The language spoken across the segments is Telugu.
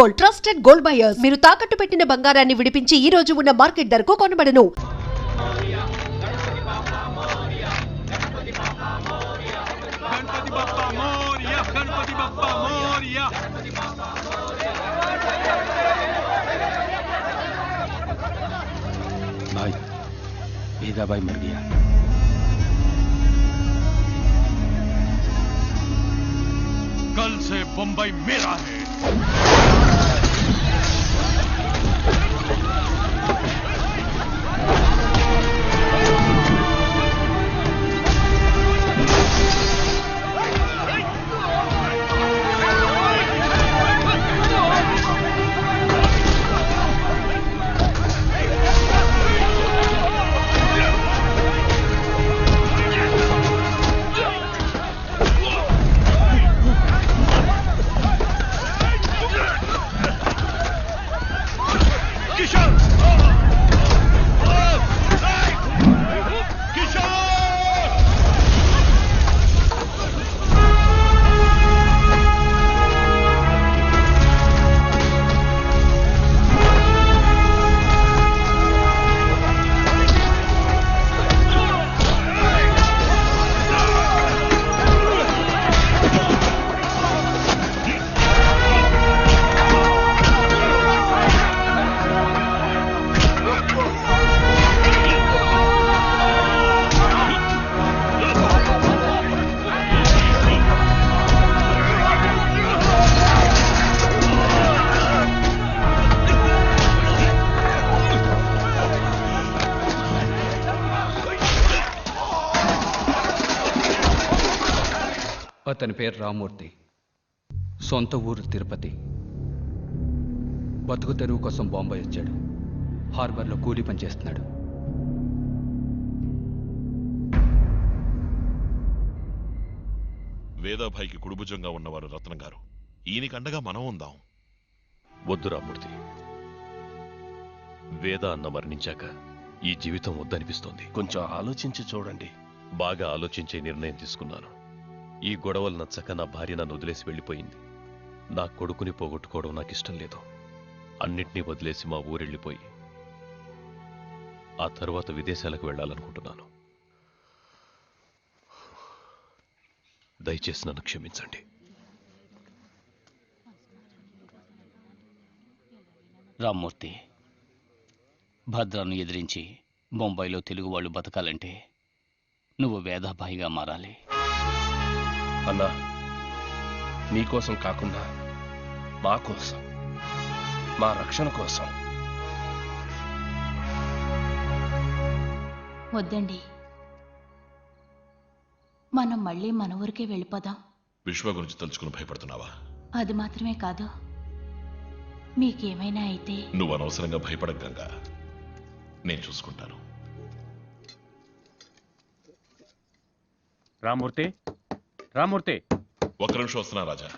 Gold, trusted gold buyers. మీరు తాకట్టు పెట్టిన బంగారాన్ని విడిపించి ఈ రోజు ఉన్న మార్కెట్ ధరకు కొనబడను. भाई, भेदा भाई मर गया। कल से बंबई मेरा है। అతని పేరు రామూర్తి. సొంత ఊరు తిరుపతి. బతుకు తెరువు కోసం బాంబే వచ్చాడు. హార్బర్లో కూలీ పని చేస్తున్నాడు. వేదాభాయికి కుడుభుజంగా ఉన్నవారు రత్నం గారు. ఈయనకి అండగా మనం ఉందాం. వద్దు రామూర్తి, వేద అన్న మరణించాక ఈ జీవితం వద్దనిపిస్తోంది. కొంచెం ఆలోచించి చూడండి. బాగా ఆలోచించే నిర్ణయం తీసుకున్నాను. ఈ గొడవలు నచ్చక నా భార్య నన్ను వదిలేసి వెళ్ళిపోయింది. నా కొడుకుని పోగొట్టుకోవడం నాకు ఇష్టం లేదు. అన్నిటినీ వదిలేసి మా ఊరెళ్ళిపోయి ఆ తరువాత విదేశాలకు వెళ్ళాలనుకుంటున్నాను. దయచేసి నన్ను క్షమించండి. రామ్మూర్తి, భద్రాను ఎదిరించి బొంబాయిలో తెలుగు వాళ్ళు బతకాలంటే నువ్వు వేదాభాయిగా మారాలి. అన్నా, నీకోసం కాకుండా మా కోసం, మా రక్షణ కోసం. వద్దండి, మనం మళ్ళీ మన ఊరికే వెళ్ళిపోదాం. విశ్వ గురించి తలుచుకుని భయపడుతున్నావా? అది మాత్రమే కాదు, మీకేమైనా అయితే. నువ్వు అనవసరంగా భయపడకు గంగా, నేను చూసుకుంటాను. రామూర్తి, రామూర్తి, ఒక్క నిమిషం వస్తున్నా రాజా.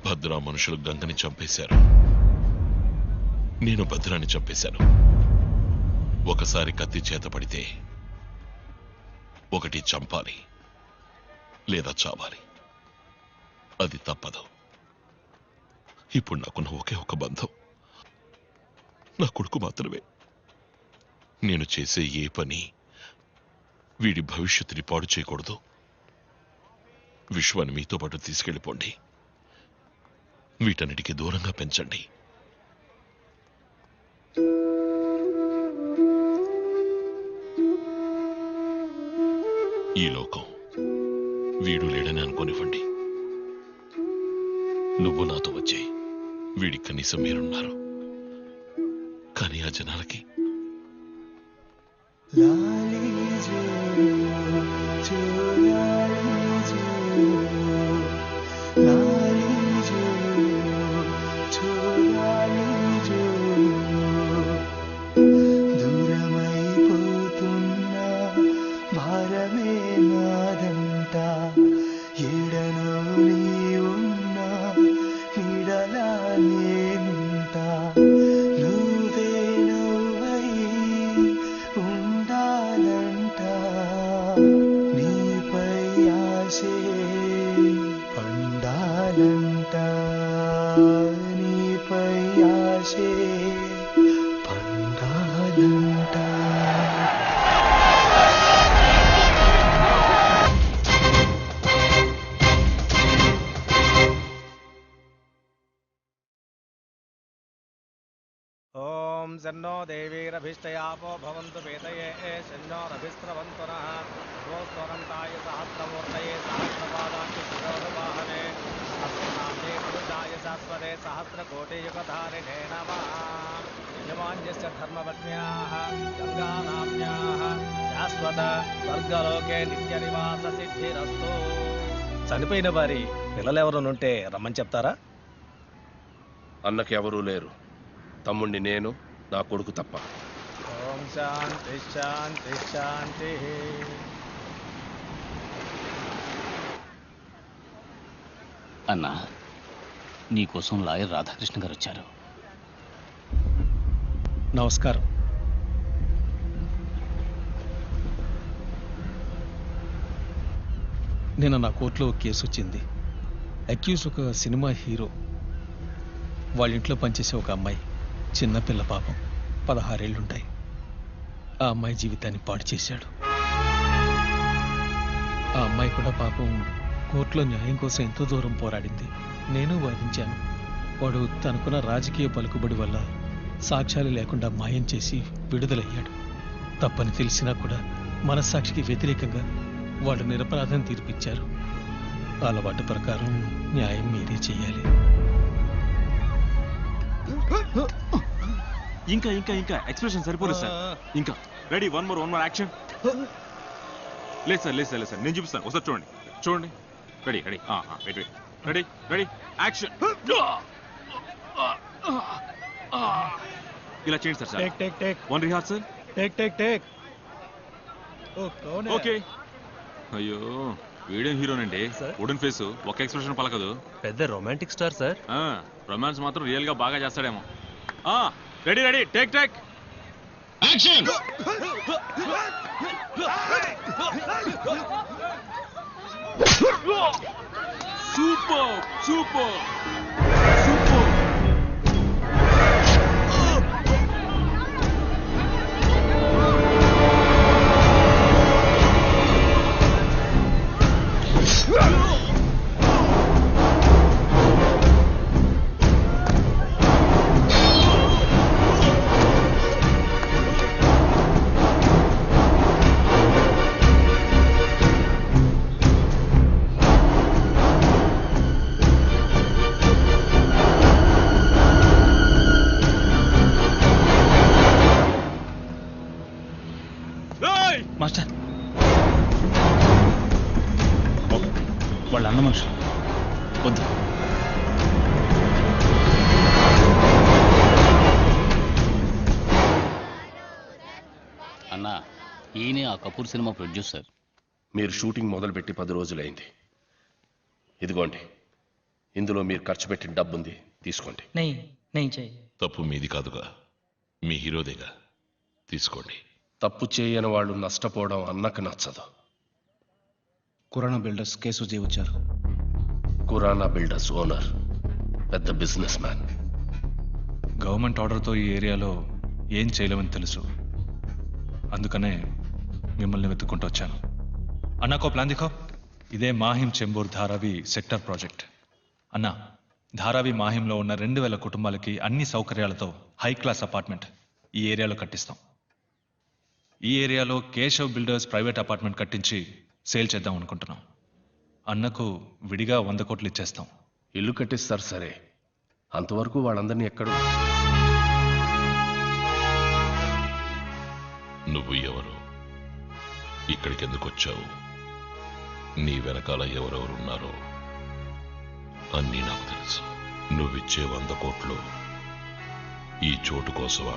భద్ర మనుషులు గంగని చంపేశారు. నేను భద్రాన్ని చంపేశాను. ఒకసారి కత్తి చేత పడితే ఒకటి చంపాలి లేదా చావాలి. అది తప్పదు. ఇప్పుడు నాకున్న ఒకే ఒక బంధం నా కొడుకు మాత్రమే. నేను చేసే ఏ పని వీడి భవిష్యత్తుని పాడు చేయకూడదు. విశ్వాన్ని మీతో పాటు తీసుకెళ్ళిపోండి. వీటన్నిటికీ దూరంగా పెంచండి. ఈ లోకం వీడు లేడని అనుకోనివ్వండి. నువ్వు నాతో వచ్చే వీడి కనీసం మీరున్నారు. కానీ ఆ జనాలకి शन्नो देवीरभिष्टयापो भवन्तु वेदये शन्नो रभिस्रवन्तु नः स्वस्वरन्ताय सहस्रमूर्तये सहस्रपादाय शिरोरुवाहने अस्मनाम्ने पुरुषाय शाश्वते सहस्रकोटियुगधारिणे नमः। यजमान्यस्य धर्मपत्न्याः गङ्गानाम्न्याः शाश्वत स्वर्गलोके नित्यनिवाससिद्धिरस्तु। చనిపోయిన వారి పిల్లలెవరనుంటే రమ్మని చెప్తారా? అన్నకి ఎవరూ లేరు. తమ్ముణ్ణి నేను, నా కొడుకు తప్ప. ఓం శాంతి శాంతి శాంతి. అన్నా, నీకోసం లాయర్ రాధాకృష్ణ గారు వచ్చారు. నమస్కారం. నిన్న నా కోర్టులో ఒక కేసు వచ్చింది. అక్యూజ్ ఒక సినిమా హీరో. వాళ్ళ ఇంట్లో పనిచేసే ఒక అమ్మాయి, చిన్నపిల్ల, పాపం 16 ఏళ్ళుంటాయి. ఆ అమ్మాయి జీవితాన్ని పాడు చేశాడు. ఆ అమ్మాయి కూడా పాపం కోర్టులో న్యాయం కోసం ఎంతో దూరం పోరాడింది. నేను వాదించాను. వాడు తనకున్న రాజకీయ పలుకుబడి వల్ల సాక్ష్యాలు లేకుండా మాయం చేసి విడుదలయ్యాడు. తప్పని తెలిసినా కూడా మనస్సాక్షికి వ్యతిరేకంగా వాడు నిరపరాధం తీర్పిచ్చారు. అలవాటు ప్రకారం న్యాయం మీరే చేయాలి. ఇంకా ఇంకా ఇంకా ఎక్స్ప్రెషన్ సరిపోలేదు సార్. ఇంకా రెడీ, వన్ మోర్ యాక్షన్. లేదు సార్, లేదు సార్, లేదు సార్, నేను చూపిస్తాను. ఒకసారి చూడండి, చూడండి. Ready ready wait wait, ready ready action. ఇలా చేయండి sir. Take take take. One rehearsal. Take take take. Okay. అయ్యో, వీడియో హీరోనండి. వుడెన్ ఫేస్, ఒక ఎక్స్ప్రెషన్ పలకదు. పెద్ద రొమాంటిక్ స్టార్ సార్. రొమాన్స్ మాత్రం రియల్ గా బాగా చేస్తాడేమో. Ready ready take take action. Super super super. Master, వాళ్ళ అన్న మనుషులు వద్దు. అన్నా, ఈయనే ఆ కపూర్ సినిమా ప్రొడ్యూసర్. మీరు షూటింగ్ మొదలుపెట్టి 10 రోజులైంది. ఇదిగోండి, ఇందులో మీరు ఖర్చు పెట్టిన డబ్బుంది, తీసుకోండి. తప్పు మీది కాదుగా, మీ హీరోదేగా, తీసుకోండి. తప్పు చేయని వాళ్ళు నష్టపోవడం అన్నకు నచ్చదు. కురానా బిల్డర్స్ కేసు వచ్చారు. కురానా బిల్డర్స్ ఓనర్ పెద్ద బిజినెస్ మ్యాన్. గవర్నమెంట్ ఆర్డర్తో ఈ ఏరియాలో ఏం చేయలేమని తెలుసు. అందుకనే మిమ్మల్ని వెతుక్కుంటూ వచ్చాను. అన్నాకో ప్లాన్ దిఖో. ఇదే మాహిం చెంబూర్ ధారావి సెక్టర్ ప్రాజెక్ట్. అన్నా, ధారావి మాహింలో ఉన్న 2000 కుటుంబాలకి అన్ని సౌకర్యాలతో హై క్లాస్ అపార్ట్మెంట్ ఈ ఏరియాలో కట్టిస్తాం. ఈ ఏరియాలో కేశవ్ బిల్డర్స్ ప్రైవేట్ అపార్ట్మెంట్ కట్టించి సేల్ చేద్దాం అనుకుంటున్నాం. అన్నకు విడిగా 100 కోట్లు ఇచ్చేస్తాం. ఇల్లు కట్టిస్తారు సరే, అంతవరకు వాళ్ళందరినీ ఎక్కడ? నువ్వు ఎవరు, ఇక్కడికి ఎందుకు వచ్చావు, నీ వెనకాల ఎవరెవరున్నారో అన్నీ నాకు తెలుసు. నువ్విచ్చే 100 కోట్లు ఈ చోటు కోసమా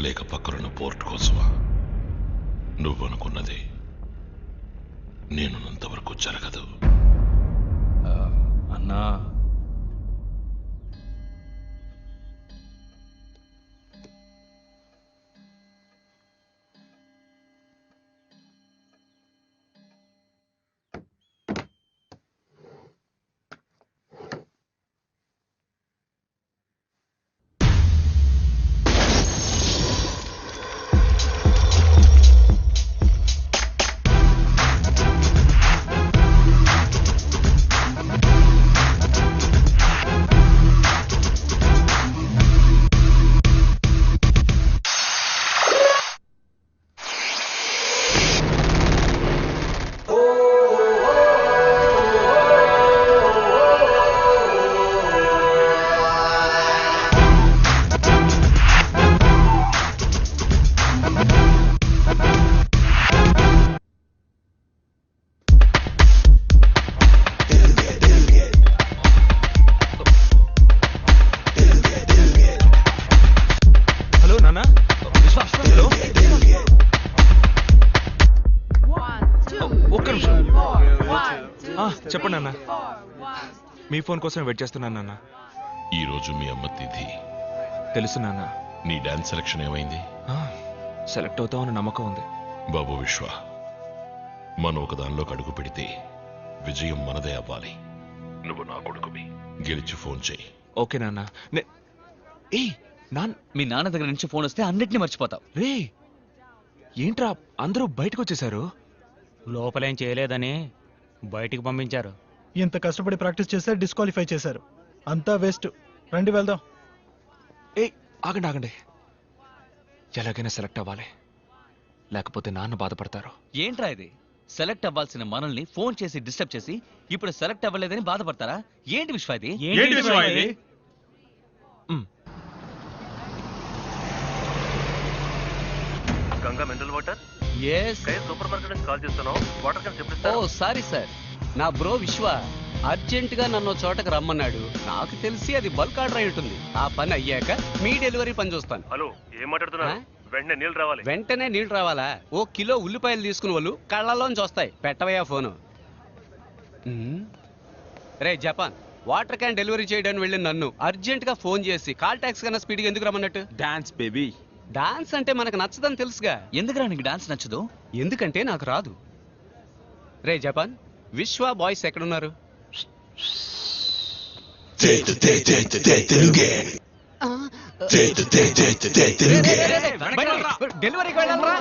లేక పక్కనున్న పోర్ట్ కోసమా? నువ్వనుకున్నది నేనున్నంతవరకు జరగదు. అన్నా, చెప్పండి అన్న. మీ ఫోన్ కోసం వెయిట్ చేస్తున్నాను నాన్న. ఈ రోజు మీ అమ్మ తిథి. తెలుసు నాన్న. నీ డాన్స్ సెలక్షన్ ఏమైంది? సెలెక్ట్ అవుతామని నమ్మకం ఉంది. బాబు విశ్వ, మనం ఒక దానిలోకి అడుగు పెడితే విజయం మనదే అవ్వాలి. నువ్వు నా కొడుకువి, గెలిచి ఫోన్ చేయి. ఓకే నాన్న. మీ నాన్న దగ్గర నుంచి ఫోన్ వస్తే అన్నిటిని మర్చిపోతావు. రే, ఏంట్రా అందరూ బయటకు వచ్చేసారు? లోపలేం చేయలేదని బయటికి పంపించారు. ఇంత కష్టపడి ప్రాక్టీస్ చేస్తే డిస్క్వాలిఫై చేశారు. అంతా వేస్ట్. రండి వెళ్దాం. ఆగండి ఆగండి, ఎలాగైనా సెలెక్ట్ అవ్వాలి, లేకపోతే నాన్న బాధపడతారు. ఏంట్రా ఇది? సెలెక్ట్ అవ్వాల్సిన మనల్ని ఫోన్ చేసి డిస్టర్బ్ చేసి ఇప్పుడు సెలెక్ట్ అవ్వలేదని బాధపడతారా? ఏంటి విశ్వ ఇది? Ganga mineral water. Super market నుంచి కాల్ చేస్తున్నావు. వాటర్ క్యాన్ చెప్పిస్తా. ఓ సారీ సార్, నా బ్రో విశ్వ అర్జెంట్ గా నన్ను చోటకు రమ్మన్నాడు. నాకు తెలిసి అది బల్క్ ఆర్డర్ అయి ఉంటుంది. ఆ పని అయ్యాక మీ డెలివరీ పని చూస్తాను. హలో, ఏం మాట్లాడుతున్నా? వెంటనే నీళ్ళు రావాలి. వెంటనే నీళ్లు రావాలా? ఓ కిలో ఉల్లిపాయలు తీసుకుని వాళ్ళు కళ్ళలోంచి వస్తాయి. పెట్టవయ్యా ఫోను. రే జపాన్, వాటర్ క్యాన్ డెలివరీ చేయడానికి వెళ్ళిన నన్ను అర్జెంట్ గా ఫోన్ చేసి కాల్ ట్యాక్స్ కన్నా స్పీడ్గా ఎందుకు రమ్మన్నట్టు? Dance baby. డాన్స్ అంటే మనకు నచ్చదని తెలుసుగా. ఎందుకురా నీకు డాన్స్ నచ్చదు? ఎందుకంటే నాకు రాదు. రే జపాన్, విశ్వ బాయ్స్ ఎక్కడున్నారు? డెలివరీకి వెళ్ళాలరా?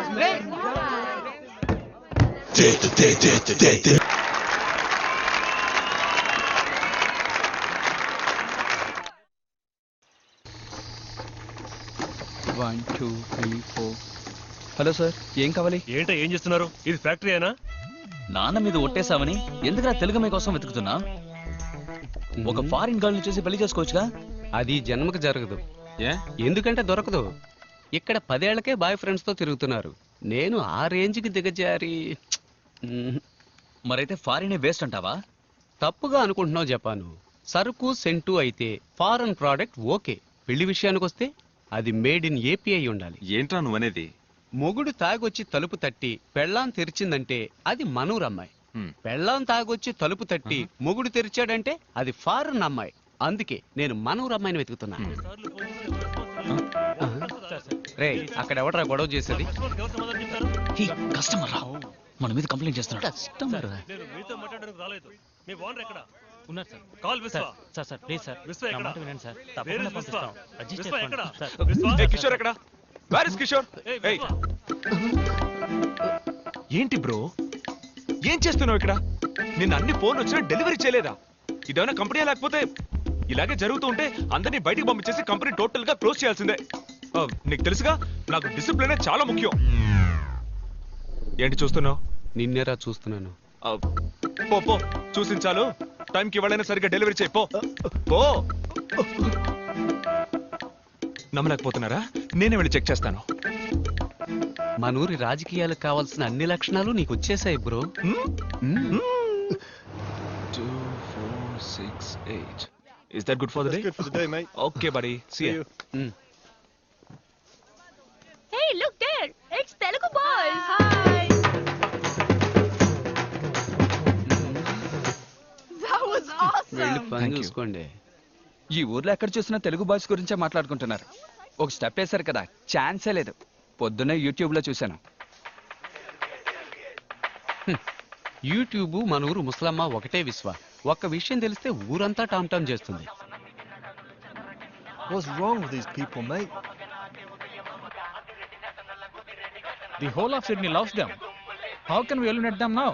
హలో సార్, ఏం కావాలి? ఏంటో ఏం చేస్తున్నారు? ఇది ఫ్యాక్టరీ అయినా? నాన్న మీద ఒట్టేసామని ఎందుకురా తెలుగు మీ కోసం వెతుకుతున్నా? ఒక ఫారిన్ గర్ల్ చూసి పెళ్లి చేసుకోవచ్చుగా. అది జన్మకు జరగదు. ఎందుకంటే దొరకదు. ఇక్కడ 10 ఏళ్లకే బాయ్ ఫ్రెండ్స్ తో తిరుగుతున్నారు. నేను ఆ రేంజ్కి దిగజారి. మరైతే ఫారినే వేస్ట్ అంటావా? తప్పుగా అనుకుంటున్నావు జపాను. సరుకు సెంటు అయితే ఫారెన్ ప్రోడక్ట్ ఓకే. పెళ్లి విషయానికి వస్తే అది మేడ్ ఇన్ ఏపీ అయి ఉండాలి. ఏంట్రా నువ్వనేది? మొగుడు తాగొచ్చి తలుపు తట్టి పెళ్ళాం తెరిచిందంటే అది మనూరమ్మాయి. పెళ్ళాం తాగొచ్చి తలుపు తట్టి మొగుడు తెరిచాడంటే అది ఫారెన్ అమ్మాయి. అందుకే నేను మనూరు అమ్మాయిని వెతుకుతున్నా. రే అక్కడ ఎవడరా గొడవ చేసేది? కస్టమర్ రా, మన మీద కంప్లైంట్ చేస్తున్నాడు. కస్టమర్ ఉన్నారు సార్. కాల్ విశ్వ. సార్ ప్లీజ్ సార్, నా మాట వినండి సార్. తప్పకుండా పంపిస్తాం. అడ్జస్ట్ చేసుకోండి సార్. కిషోర్ ఎక్కడ? Where is Kishore? ఏంటి బ్రో, ఏం చేస్తున్నావు ఇక్కడ? నిన్న అన్ని ఫోన్ వచ్చినా డెలివరీ చేయలేదా? ఇదేమైనా కంపెనీ లేకపోతే ఇలాగే జరుగుతూ ఉంటే అందరినీ బయటికి పంపించేసి కంపెనీ టోటల్ గా క్లోజ్ చేయాల్సిందే. నీకు తెలుసుగా నాకు డిసిప్లినే చాలా ముఖ్యం. ఏంటి చూస్తున్నావు? నిన్నేరా చూస్తున్నాను. పో పో, చూసించాలు. టైంకి ఇవ్వాలైనా సరిగ్గా డెలివరీ చేయి. పో పో. నమ్మలేకపోతున్నారా? నేనే వెళ్ళి చెక్ చేస్తాను. మనూరి రాజకీయాలకు కావాల్సిన అన్ని లక్షణాలు నీకు వచ్చేసాయి bro. 2, 4, 6, 8. Is that good for the day? Good for the day, mate. Okay, buddy. See you. Hey, look there. It's Telugu boys. Hi. That was awesome. వెళ్ళి పని చూసుకోండి. ఈ ఊర్లో ఎక్కడ చూసినా తెలుగు బాయ్స్ గురించే మాట్లాడుకుంటున్నారు. ఒక స్టెప్ వేశారు కదా, ఛాన్సే లేదు. పొద్దున్నే యూట్యూబ్లో చూశాను. యూట్యూబ్ మనూరు ముసలమ్మ ఒకటే విశ్వ. ఒక్క విషయం తెలిస్తే ఊరంతా టామ్ టామ్ చేస్తుంది. What's wrong with these people, mate? The whole of Sydney loves them. How can we eliminate them now?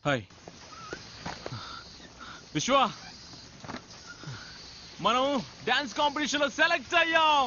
Hi విశ్వ, మనం డాన్స్ కాంపిటీషన్ లో సెలెక్ట్ అయ్యాం.